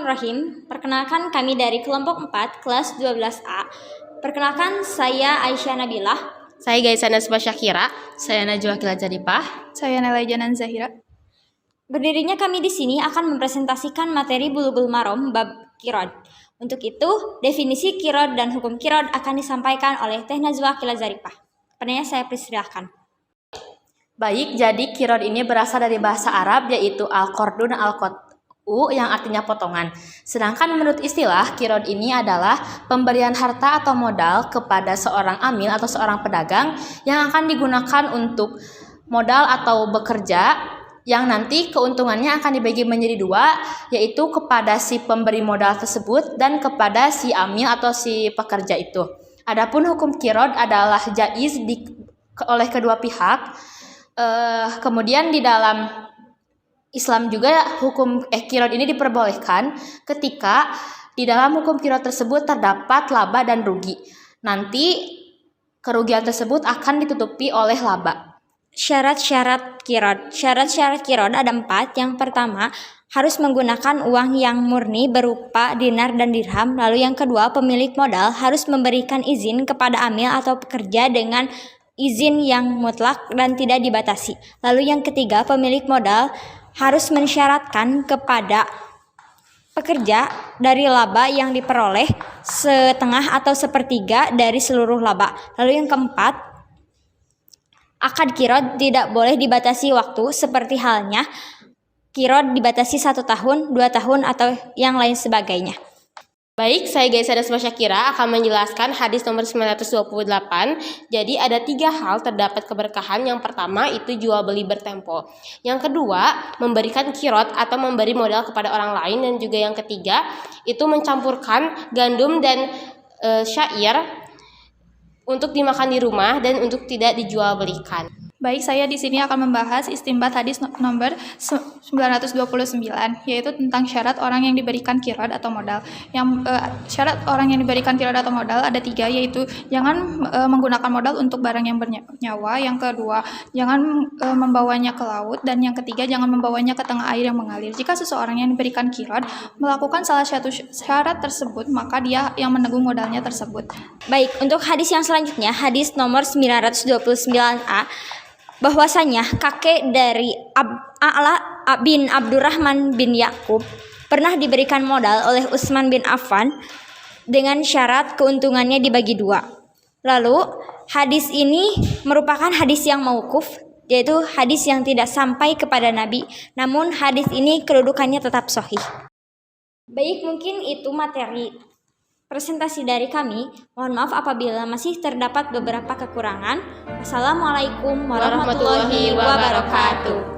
Bismillahirrahmanirrahim. Perkenalkan kami dari kelompok 4 kelas 12A. Perkenalkan saya Aisyah Nabilah. Saya Gaisana Syakira. Saya Najwa Kilajaripah. Saya Nela Janan Zahira. Berdirinya kami di sini akan mempresentasikan materi Bulughul Maram bab Qirad. Untuk itu, definisi Qirad dan hukum Qirad akan disampaikan oleh Teh Najwa Kilajaripah. Penanya saya persilahkan. Baik, jadi Qirad ini berasal dari bahasa Arab yaitu al-qardu dan al-qat'u yang artinya potongan. Sedangkan menurut istilah, Qirad ini adalah pemberian harta atau modal kepada seorang amil atau seorang pedagang yang akan digunakan untuk modal atau bekerja, yang nanti keuntungannya akan dibagi menjadi dua, yaitu kepada si pemberi modal tersebut dan kepada si amil atau si pekerja itu. Adapun hukum Qirad adalah jaiz oleh kedua pihak. Kemudian di dalam Islam juga hukum Qirad ini diperbolehkan ketika di dalam hukum Qirad tersebut terdapat laba dan rugi. Nanti kerugian tersebut akan ditutupi oleh laba. Syarat-syarat Qirad. Syarat-syarat Qirad ada 4. Yang pertama, harus menggunakan uang yang murni berupa dinar dan dirham. Lalu yang kedua, pemilik modal harus memberikan izin kepada amil atau pekerja dengan izin yang mutlak dan tidak dibatasi. Lalu yang ketiga, pemilik modal harus mensyaratkan kepada pekerja dari laba yang diperoleh setengah atau sepertiga dari seluruh laba. Lalu yang keempat, akad Qirad tidak boleh dibatasi waktu, seperti halnya Qirad dibatasi 1 tahun, 2 tahun, atau yang lain sebagainya. Baik, saya Gaisana Syakira akan menjelaskan hadis nomor 928. Jadi ada 3 hal terdapat keberkahan. Yang pertama itu jual beli bertempo. Yang kedua, memberikan Qirad atau memberi modal kepada orang lain. Dan juga yang ketiga, itu mencampurkan gandum dan syair untuk dimakan di rumah dan untuk tidak dijual belikan. Baik, saya di sini akan membahas istinbat hadis nomor 929, yaitu tentang syarat orang yang diberikan Qirad atau modal. Syarat orang yang diberikan Qirad atau modal ada 3, yaitu jangan menggunakan modal untuk barang yang bernyawa. Yang kedua, jangan membawanya ke laut. Dan yang ketiga, jangan membawanya ke tengah air yang mengalir. Jika seseorang yang diberikan Qirad melakukan salah satu syarat tersebut, maka dia yang menanggung modalnya tersebut. Baik, untuk hadis yang selanjutnya, hadis nomor 929A, bahwasanya kakek dari A'la bin Abdurrahman bin Yakub pernah diberikan modal oleh Utsman bin Affan dengan syarat keuntungannya dibagi 2. Lalu hadis ini merupakan hadis yang mauquf, yaitu hadis yang tidak sampai kepada Nabi, namun hadis ini kedudukannya tetap sahih. Baik, mungkin itu materi presentasi dari kami. Mohon maaf apabila masih terdapat beberapa kekurangan. Wassalamualaikum warahmatullahi wabarakatuh.